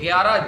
11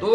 2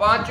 5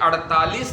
48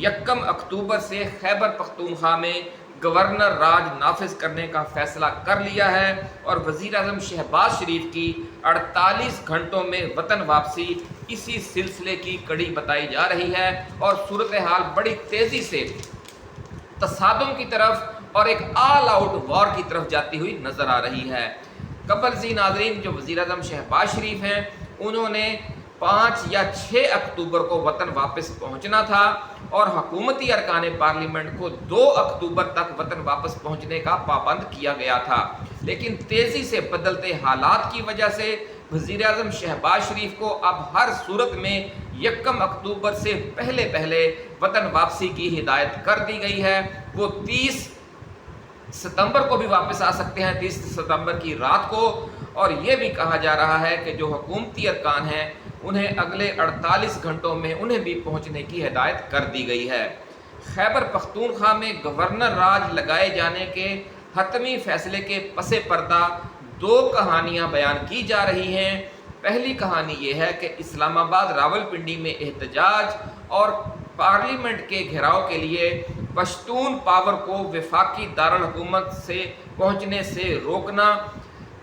1 اکتوبر سے خیبر پختونخوا میں گورنر راج نافذ کرنے کا فیصلہ کر لیا ہے اور وزیر اعظم شہباز شریف کی 48 گھنٹوں میں وطن واپسی اسی سلسلے کی کڑی بتائی جا رہی ہے اور صورتحال بڑی تیزی سے تصادم کی طرف اور ایک آل آؤٹ وار کی طرف جاتی ہوئی نظر آ رہی ہے۔ قبل ذی ناظرین جو وزیر اعظم شہباز شریف ہیں انہوں نے 5 یا 6 اکتوبر کو وطن واپس پہنچنا تھا اور حکومتی ارکان پارلیمنٹ کو 2 اکتوبر تک وطن واپس پہنچنے کا پابند کیا گیا تھا، لیکن تیزی سے بدلتے حالات کی وجہ سے وزیر اعظم شہباز شریف کو اب ہر صورت میں 1 اکتوبر سے پہلے وطن واپسی کی ہدایت کر دی گئی ہے۔ وہ 30 ستمبر کو بھی واپس آ سکتے ہیں، 30 ستمبر کی رات کو، اور یہ بھی کہا جا رہا ہے کہ جو حکومتی ارکان ہیں انہیں اگلے 48 گھنٹوں میں انہیں بھی پہنچنے کی ہدایت کر دی گئی ہے۔ خیبر پختونخوا میں گورنر راج لگائے جانے کے حتمی فیصلے کے پس پردہ 2 کہانیاں بیان کی جا رہی ہیں۔ پہلی کہانی یہ ہے کہ اسلام آباد راولپنڈی میں احتجاج اور پارلیمنٹ کے گھیراؤ کے لیے پشتون پاور کو وفاقی دارالحکومت سے پہنچنے سے روکنا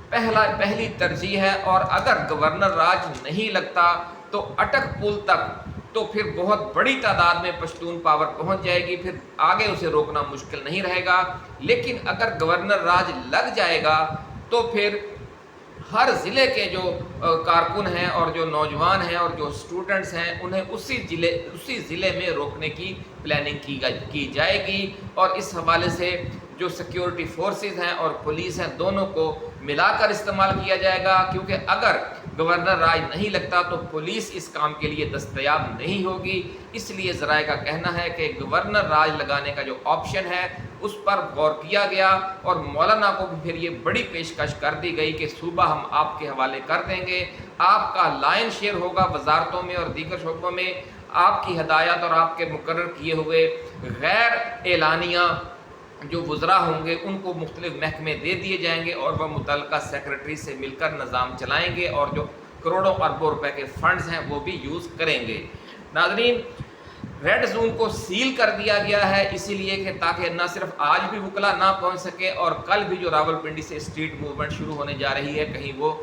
پہلی ترجیح ہے، اور اگر گورنر راج نہیں لگتا تو اٹک پل تک تو پھر بہت بڑی تعداد میں پشتون پاور پہنچ جائے گی، پھر آگے اسے روکنا مشکل نہیں رہے گا۔ لیکن اگر گورنر راج لگ جائے گا تو پھر ہر ضلع کے جو کارکن ہیں اور جو نوجوان ہیں اور جو اسٹوڈنٹس ہیں انہیں اسی ضلع میں روکنے کی پلاننگ کی جائے گی، اور اس حوالے سے جو سیکیورٹی فورسز ہیں اور پولیس ہیں دونوں کو ملا کر استعمال کیا جائے گا، کیونکہ اگر گورنر راج نہیں لگتا تو پولیس اس کام کے لیے دستیاب نہیں ہوگی۔ اس لیے ذرائع کا کہنا ہے کہ گورنر راج لگانے کا جو آپشن ہے اس پر غور کیا گیا، اور مولانا کو بھی پھر یہ بڑی پیشکش کر دی گئی کہ صوبہ ہم آپ کے حوالے کر دیں گے، آپ کا لائن شیئر ہوگا وزارتوں میں اور دیگر شعبوں میں، آپ کی ہدایات اور آپ کے مقرر کیے ہوئے غیر اعلانیہ جو وزراء ہوں گے ان کو مختلف محکمے دے دیے جائیں گے اور وہ متعلقہ سیکرٹری سے مل کر نظام چلائیں گے اور جو کروڑوں اربوں روپے کے فنڈز ہیں وہ بھی یوز کریں گے۔ ناظرین، ریڈ زون کو سیل کر دیا گیا ہے اسی لیے کہ تاکہ نہ صرف آج بھی وکلا نہ پہنچ سکے اور کل بھی جو راولپنڈی سے اسٹریٹ موومنٹ شروع ہونے جا رہی ہے کہیں وہ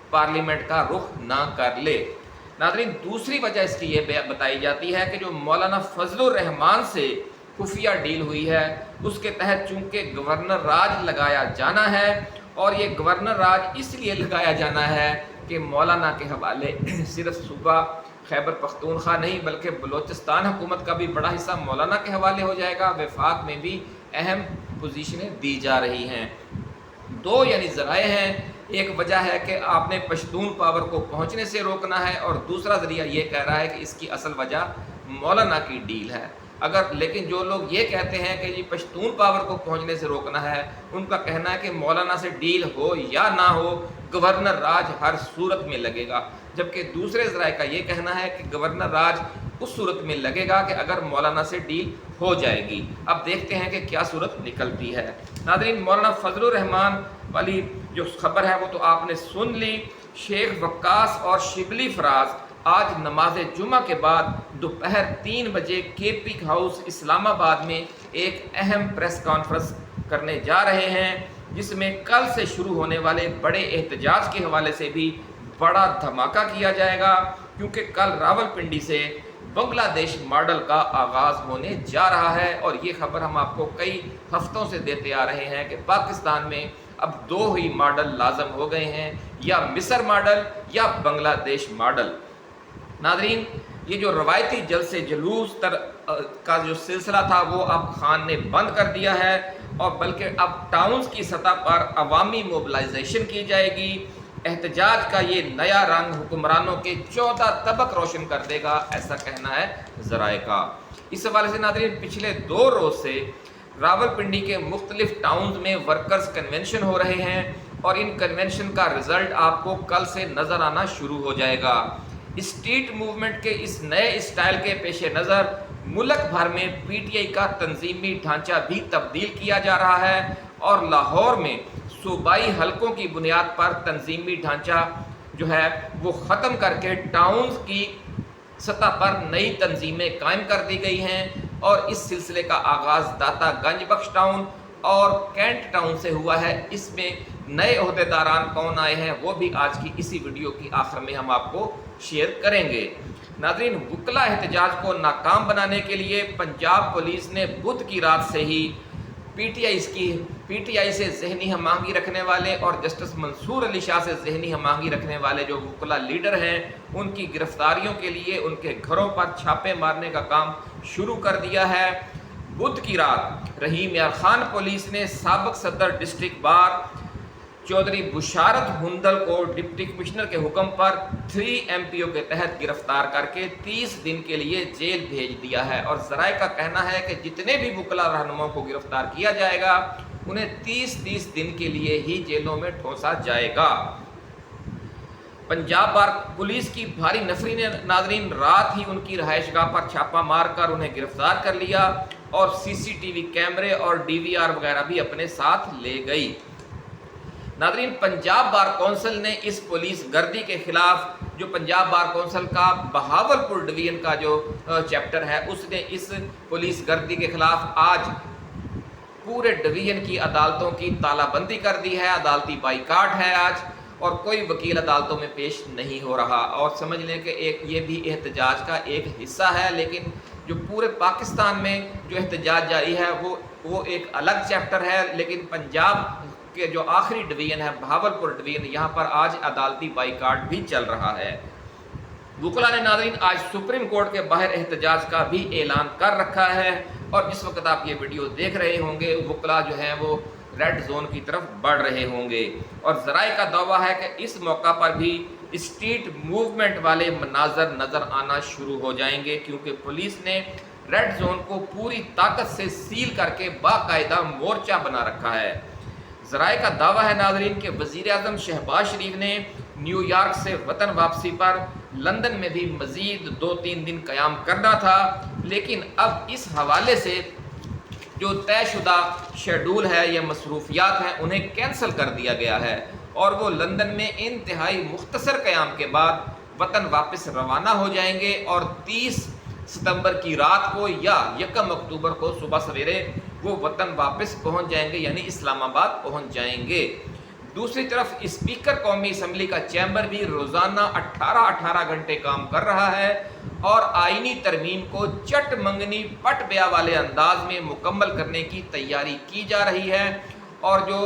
پارلیمنٹ کا رخ نہ کر لے۔ ناظرین، دوسری وجہ اس کی یہ بتائی جاتی ہے کہ جو مولانا فضل الرحمان سے خفیہ ڈیل ہوئی ہے اس کے تحت چونکہ گورنر راج لگایا جانا ہے، اور یہ گورنر راج اس لیے لگایا جانا ہے کہ مولانا کے حوالے صرف صوبہ خیبر پختونخوا نہیں بلکہ بلوچستان حکومت کا بھی بڑا حصہ مولانا کے حوالے ہو جائے گا، وفاق میں بھی اہم پوزیشنیں دی جا رہی ہیں۔ 2 یعنی ذرائع ہیں، ایک وجہ ہے کہ آپ نے پشتون پاور کو پہنچنے سے روکنا ہے، اور دوسرا ذریعہ یہ کہہ رہا ہے کہ اس کی اصل وجہ مولانا کی ڈیل ہے۔ لیکن جو لوگ یہ کہتے ہیں کہ پشتون پاور کو پہنچنے سے روکنا ہے، ان کا کہنا ہے کہ مولانا سے ڈیل ہو یا نہ ہو گورنر راج ہر صورت میں لگے گا، جبکہ دوسرے ذرائع کا یہ کہنا ہے کہ گورنر راج اس صورت میں لگے گا کہ اگر مولانا سے ڈیل ہو جائے گی۔ اب دیکھتے ہیں کہ کیا صورت نکلتی ہے۔ ناظرین، مولانا فضل الرحمان والی جو خبر ہے وہ تو آپ نے سن لی۔ شیخ وقاص اور شبلی فراز آج نماز جمعہ کے بعد دوپہر 3 بجے کے پی ہاؤس اسلام آباد میں ایک اہم پریس کانفرنس کرنے جا رہے ہیں، جس میں کل سے شروع ہونے والے بڑے احتجاج کے حوالے سے بھی بڑا دھماکہ کیا جائے گا، کیونکہ کل راولپنڈی سے بنگلہ دیش ماڈل کا آغاز ہونے جا رہا ہے، اور یہ خبر ہم آپ کو کئی ہفتوں سے دیتے آ رہے ہیں کہ پاکستان میں اب 2 ہی ماڈل لازم ہو گئے ہیں، یا مصر ماڈل یا بنگلہ دیش ماڈل۔ ناظرین، یہ جو روایتی جلسے جلوس کا جو سلسلہ تھا وہ اب خان نے بند کر دیا ہے، اور بلکہ اب ٹاؤنز کی سطح پر عوامی موبلائزیشن کی جائے گی۔ احتجاج کا یہ نیا رنگ حکمرانوں کے 14 طبق روشن کر دے گا، ایسا کہنا ہے ذرائع کا۔ اس حوالے سے ناظرین، پچھلے 2 روز سے راولپنڈی کے مختلف ٹاؤنز میں ورکرز کنونشن ہو رہے ہیں، اور ان کنونشن کا رزلٹ آپ کو کل سے نظر آنا شروع ہو جائے گا۔ اسٹریٹ موومنٹ کے اس نئے اسٹائل کے پیش نظر ملک بھر میں پی ٹی آئی کا تنظیمی ڈھانچہ بھی تبدیل کیا جا رہا ہے، اور لاہور میں صوبائی حلقوں کی بنیاد پر تنظیمی ڈھانچہ جو ہے وہ ختم کر کے ٹاؤنز کی سطح پر نئی تنظیمیں قائم کر دی گئی ہیں اور اس سلسلے کا آغاز داتا گنج بخش ٹاؤن اور کینٹ ٹاؤن سے ہوا ہے۔ اس میں نئے عہدیداران کون آئے ہیں وہ بھی آج کی اسی ویڈیو کی آخر میں ہم آپ کو شیئر کریں گے۔ ناظرین، وکلا احتجاج کو ناکام بنانے کے لیے پنجاب پولیس نے بدھ کی رات سے ہی پی ٹی آئی سے ذہنی ہم آہنگی رکھنے والے اور جسٹس منصور علی شاہ سے ذہنی ہم آہنگی رکھنے والے جو وکلا لیڈر ہیں ان کی گرفتاریوں کے لیے ان کے گھروں پر چھاپے مارنے کا کام شروع کر دیا ہے۔ بدھ کی رات رحیم یار خان پولیس نے سابق صدر ڈسٹرکٹ بار چودھری بشارت ہندل کو ڈپٹی کمشنر کے حکم پر 3 MPO کے تحت گرفتار کر کے 30 دن کے لیے جیل بھیج دیا ہے، اور ذرائع کا کہنا ہے کہ جتنے بھی وکلا رہنماؤں کو گرفتار کیا جائے گا انہیں 30 دن کے لیے ہی جیلوں میں ٹھونسا جائے گا۔ پنجاب بار پولیس کی بھاری نفری نے ناظرین رات ہی ان کی رہائش گاہ پر چھاپا مار کر انہیں گرفتار کر لیا اور CCTV کیمرے اور DVR وغیرہ بھی اپنے ساتھ لے گئی۔ ناظرین، پنجاب بار کونسل نے اس پولیس گردی کے خلاف، جو پنجاب بار کونسل کا بہاولپور ڈویژن کا جو چیپٹر ہے، اس نے اس پولیس گردی کے خلاف آج پورے ڈویژن کی عدالتوں کی تالہ بندی کر دی ہے۔ عدالتی بائیکاٹ ہے آج، اور کوئی وکیل عدالتوں میں پیش نہیں ہو رہا، اور سمجھ لیں کہ یہ بھی احتجاج کا ایک حصہ ہے، لیکن جو پورے پاکستان میں جو احتجاج جاری ہے وہ ایک الگ چیپٹر ہے، لیکن پنجاب کے جو آخری ڈویژن ہے بہاولپور ڈویژن، یہاں پر آج عدالتی بائیکاٹ بھی چل رہا ہے۔ وکلا نے ناظرین آج سپریم کورٹ کے باہر احتجاج کا بھی اعلان کر رکھا ہے، اور جس وقت آپ یہ ویڈیو دیکھ رہے ہوں گے وکلا جو ہیں وہ ریڈ زون کی طرف بڑھ رہے ہوں گے، اور ذرائع کا دعویٰ ہے کہ اس موقع پر بھی اسٹریٹ موومنٹ والے مناظر نظر آنا شروع ہو جائیں گے، کیونکہ پولیس نے ریڈ زون کو پوری طاقت سے سیل کر کے باقاعدہ مورچہ بنا رکھا ہے۔ ذرائع کا دعویٰ ہے ناظرین کہ وزیر اعظم شہباز شریف نے نیو یارک سے وطن واپسی پر لندن میں بھی مزید 2-3 دن قیام کرنا تھا، لیکن اب اس حوالے سے جو طے شدہ شیڈول ہے یا مصروفیات ہیں انہیں کینسل کر دیا گیا ہے، اور وہ لندن میں انتہائی مختصر قیام کے بعد وطن واپس روانہ ہو جائیں گے، اور 30 ستمبر کی رات کو یا 1 اکتوبر کو صبح سویرے وہ وطن واپس پہنچ جائیں گے، یعنی اسلام آباد پہنچ جائیں گے۔ دوسری طرف اسپیکر قومی اسمبلی کا چیمبر بھی روزانہ 18 گھنٹے کام کر رہا ہے، اور آئینی ترمیم کو چٹ منگنی پٹ بیا والے انداز میں مکمل کرنے کی تیاری کی جا رہی ہے، اور جو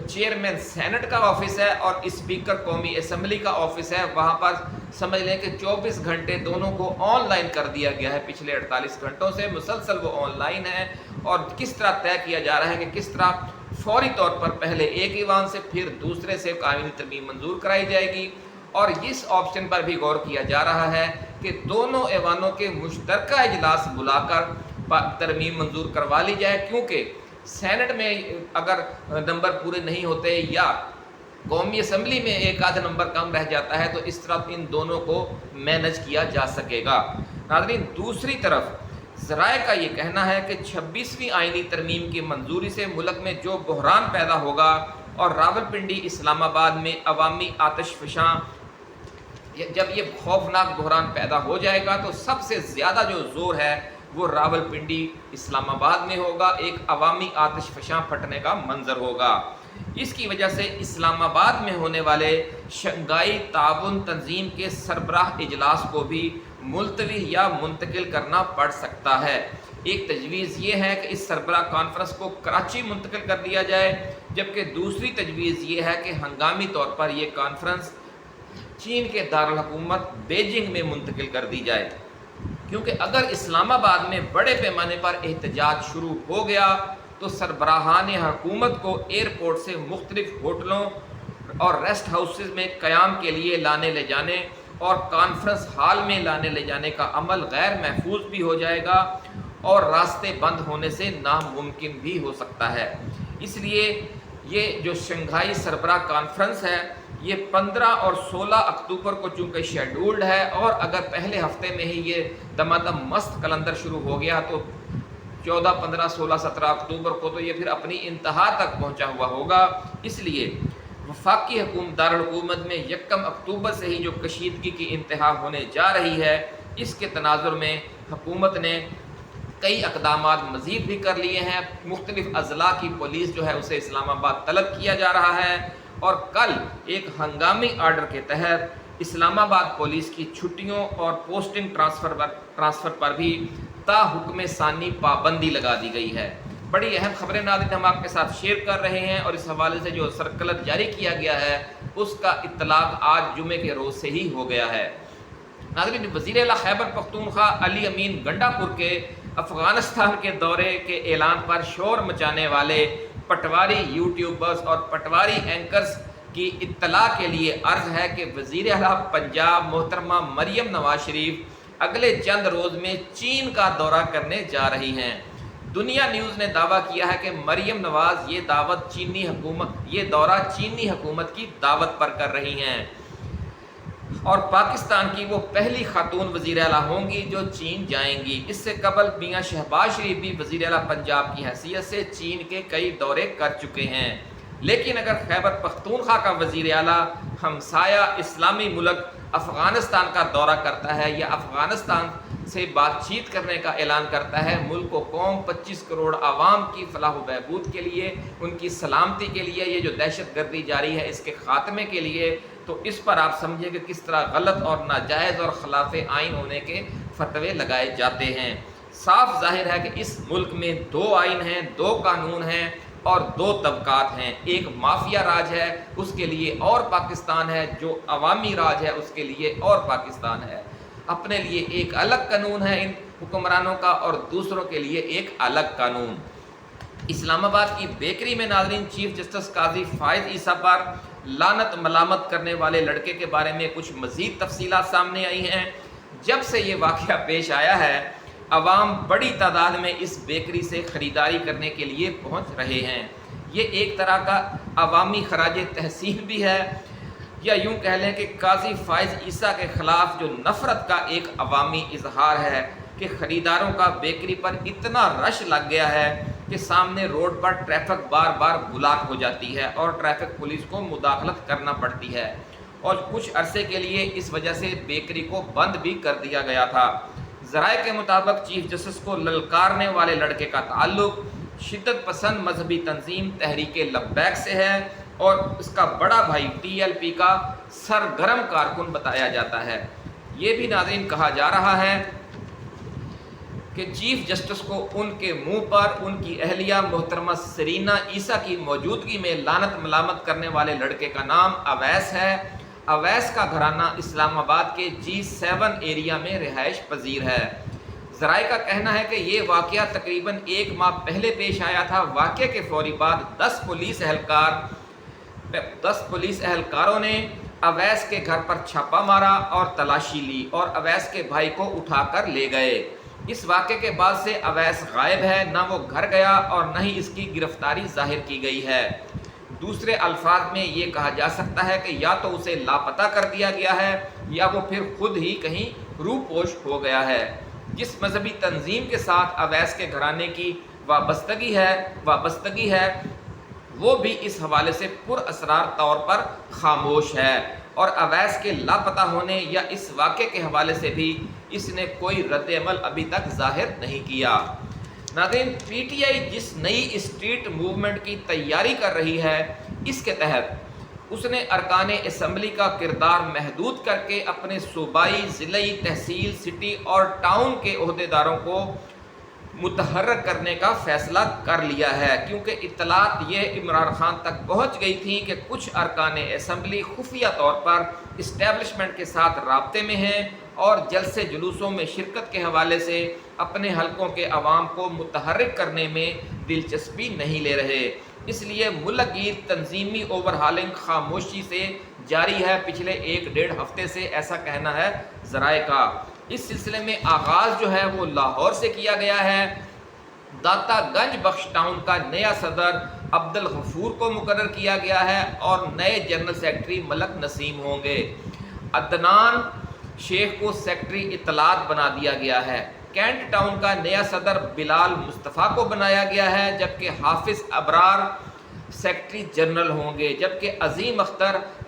چیئرمین سینٹ کا آفس ہے اور اسپیکر قومی اسمبلی کا آفس ہے وہاں پر سمجھ لیں کہ 24 گھنٹے دونوں کو آن لائن کر دیا گیا ہے۔ پچھلے 48 گھنٹوں سے مسلسل وہ آن لائن ہے، اور کس طرح طے کیا جا رہا ہے کہ کس طرح فوری طور پر پہلے ایک ایوان سے پھر دوسرے سے آئینی ترمیم منظور کرائی جائے گی، اور اس آپشن پر بھی غور کیا جا رہا ہے کہ دونوں ایوانوں کے مشترکہ اجلاس بلا کر ترمیم منظور کروا لی جائے، کیونکہ سینٹ میں اگر نمبر پورے نہیں ہوتے یا قومی اسمبلی میں ایک آدھ نمبر کم رہ جاتا ہے تو اس طرح ان دونوں کو مینج کیا جا سکے گا۔ ناظرین، دوسری طرف ذرائع کا یہ کہنا ہے کہ 26ویں آئینی ترمیم کی منظوری سے ملک میں جو بحران پیدا ہوگا اور راولپنڈی اسلام آباد میں عوامی آتش فشاں، جب یہ خوفناک بحران پیدا ہو جائے گا تو سب سے زیادہ جو زور ہے وہ راولپنڈی اسلام آباد میں ہوگا، ایک عوامی آتش فشاں پھٹنے کا منظر ہوگا۔ اس کی وجہ سے اسلام آباد میں ہونے والے شنگھائی تعاون تنظیم کے سربراہ اجلاس کو بھی ملتوی یا منتقل کرنا پڑ سکتا ہے۔ ایک تجویز یہ ہے کہ اس سربراہ کانفرنس کو کراچی منتقل کر دیا جائے، جبکہ دوسری تجویز یہ ہے کہ ہنگامی طور پر یہ کانفرنس چین کے دارالحکومت بیجنگ میں منتقل کر دی جائے، کیونکہ اگر اسلام آباد میں بڑے پیمانے پر احتجاج شروع ہو گیا تو سربراہان حکومت کو ایئرپورٹ سے مختلف ہوٹلوں اور ریسٹ ہاؤسز میں قیام کے لیے لانے لے جانے اور کانفرنس ہال میں لانے لے جانے کا عمل غیر محفوظ بھی ہو جائے گا، اور راستے بند ہونے سے ناممکن بھی ہو سکتا ہے۔ اس لیے یہ جو شنگھائی سربراہ کانفرنس ہے یہ 15 اور 16 اکتوبر کو چونکہ شیڈولڈ ہے، اور اگر پہلے ہفتے میں ہی یہ دمادم مست کلندر شروع ہو گیا تو 14، 15، 16، 17 اکتوبر کو تو یہ پھر اپنی انتہا تک پہنچا ہوا ہوگا۔ اس لیے وفاقی دارالحکومت میں 1 اکتوبر سے ہی جو کشیدگی کی انتہا ہونے جا رہی ہے اس کے تناظر میں حکومت نے کئی اقدامات مزید بھی کر لیے ہیں. مختلف اضلاع کی پولیس جو ہے اسے اسلام آباد طلب کیا جا رہا ہے، اور کل ایک ہنگامی آرڈر کے تحت اسلام آباد پولیس کی چھٹیوں اور پوسٹنگ ٹرانسفر پر بھی تا حکم ثانی پابندی لگا دی گئی ہے. بڑی اہم خبریں ناظرین ہم آپ کے ساتھ شیئر کر رہے ہیں، اور اس حوالے سے جو سرکلر جاری کیا گیا ہے اس کا اطلاق آج جمعے کے روز سے ہی ہو گیا ہے. ناظرین، وزیر اعلیٰ خیبر پختونخوا علی امین گنڈا پور کے افغانستان کے دورے کے اعلان پر شور مچانے والے پٹواری یوٹیوبرز اور پٹواری اینکرز کی اطلاع کے لیے عرض ہے کہ وزیر اعلیٰ پنجاب محترمہ مریم نواز شریف اگلے چند روز میں چین کا دورہ کرنے جا رہی ہیں. دنیا نیوز نے دعویٰ کیا ہے کہ مریم نواز یہ دورہ چینی حکومت کی دعوت پر کر رہی ہیں، اور پاکستان کی وہ پہلی خاتون وزیر اعلیٰ ہوں گی جو چین جائیں گی. اس سے قبل میاں شہباز شریف بھی وزیر اعلیٰ پنجاب کی حیثیت سے چین کے کئی دورے کر چکے ہیں. لیکن اگر خیبر پختونخوا کا وزیر اعلیٰ ہمسایہ اسلامی ملک افغانستان کا دورہ کرتا ہے یا افغانستان سے بات چیت کرنے کا اعلان کرتا ہے، ملک و قوم 25 کروڑ عوام کی فلاح و بہبود کے لیے، ان کی سلامتی کے لیے، یہ جو دہشت گردی جاری ہے اس کے خاتمے کے لیے، تو اس پر آپ سمجھیں کہ کس طرح غلط اور ناجائز اور خلاف آئین ہونے کے فتوے لگائے جاتے ہیں. صاف ظاہر ہے کہ اس ملک میں 2 آئین ہیں، 2 قانون ہیں اور 2 طبقات ہیں. ایک مافیا راج ہے، اس کے لیے اور پاکستان ہے، جو عوامی راج ہے اس کے لیے اور پاکستان ہے. اپنے لیے ایک الگ قانون ہے ان حکمرانوں کا، اور دوسروں کے لیے ایک الگ قانون. اسلام آباد کی بیکری میں ناظرین چیف جسٹس قاضی فائز عیسیٰ پر لعنت ملامت کرنے والے لڑکے کے بارے میں کچھ مزید تفصیلات سامنے آئی ہیں. جب سے یہ واقعہ پیش آیا ہے، عوام بڑی تعداد میں اس بیکری سے خریداری کرنے کے لیے پہنچ رہے ہیں. یہ ایک طرح کا عوامی خراج تحسین بھی ہے، یا یوں کہہ لیں کہ قاضی فائز عیسیٰ کے خلاف جو نفرت کا ایک عوامی اظہار ہے کہ خریداروں کا بیکری پر اتنا رش لگ گیا ہے کہ سامنے روڈ پر ٹریفک بار بار بلاک ہو جاتی ہے اور ٹریفک پولیس کو مداخلت کرنا پڑتی ہے، اور کچھ عرصے کے لیے اس وجہ سے بیکری کو بند بھی کر دیا گیا تھا. ذرائع کے مطابق چیف جسٹس کو للکارنے والے لڑکے کا تعلق شدت پسند مذہبی تنظیم تحریک لبیک سے ہے، اور اس کا بڑا بھائی TLP کا سرگرم کارکن بتایا جاتا ہے. یہ بھی ناظرین کہا جا رہا ہے کہ چیف جسٹس کو ان کے منہ پر ان کی اہلیہ محترمہ سرینا عیسیٰ کی موجودگی میں لعنت ملامت کرنے والے لڑکے کا نام اویس ہے. اویس کا گھرانہ اسلام آباد کے G7 ایریا میں رہائش پذیر ہے. ذرائع کا کہنا ہے کہ یہ واقعہ تقریباً 1 ماہ پہلے پیش آیا تھا. واقعے کے فوری بعد 10 پولیس اہلکاروں نے اویس کے گھر پر چھاپہ مارا اور تلاشی لی، اور اویس کے بھائی کو اٹھا کر لے گئے. اس واقعے کے بعد سے اویس غائب ہے، نہ وہ گھر گیا اور نہ ہی اس کی گرفتاری ظاہر کی گئی ہے. دوسرے الفاظ میں یہ کہا جا سکتا ہے کہ یا تو اسے لاپتہ کر دیا گیا ہے یا وہ پھر خود ہی کہیں روپوش ہو گیا ہے. جس مذہبی تنظیم کے ساتھ اویس کے گھرانے کی وابستگی ہے وہ بھی اس حوالے سے پر اسرار طور پر خاموش ہے، اور اویس کے لاپتہ ہونے یا اس واقعے کے حوالے سے بھی اس نے کوئی رد عمل ابھی تک ظاہر نہیں کیا. ناظرین، PTI جس نئی اسٹریٹ موومنٹ کی تیاری کر رہی ہے، اس کے تحت اس نے ارکان اسمبلی کا کردار محدود کر کے اپنے صوبائی، ضلعی، تحصیل، سٹی اور ٹاؤن کے عہدیداروں کو متحرک کرنے کا فیصلہ کر لیا ہے، کیونکہ اطلاعات یہ عمران خان تک پہنچ گئی تھیں کہ کچھ ارکان اسمبلی خفیہ طور پر اسٹیبلشمنٹ کے ساتھ رابطے میں ہیں اور جلسے جلوسوں میں شرکت کے حوالے سے اپنے حلقوں کے عوام کو متحرک کرنے میں دلچسپی نہیں لے رہے. اس لیے ملک گیر تنظیمی اوورہالنگ خاموشی سے جاری ہے پچھلے 1-1.5 ہفتے سے، ایسا کہنا ہے ذرائع کا. اس سلسلے میں آغاز جو ہے وہ لاہور سے کیا گیا ہے. داتا گنج بخش ٹاؤن کا نیا صدر عبدالغفور کو مقرر کیا گیا ہے اور نئے جنرل سیکرٹری ملک نسیم ہوں گے. عدنان شیخ کو سیکرٹری اطلاعات بنا دیا گیا ہے. کینٹ ٹاؤن کا نیا صدر بلال مصطفیٰ کو بنایا گیا ہے، جبکہ حافظ ابرار سیکرٹری جنرل ہوں گے، جبکہ عظیم اختر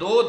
2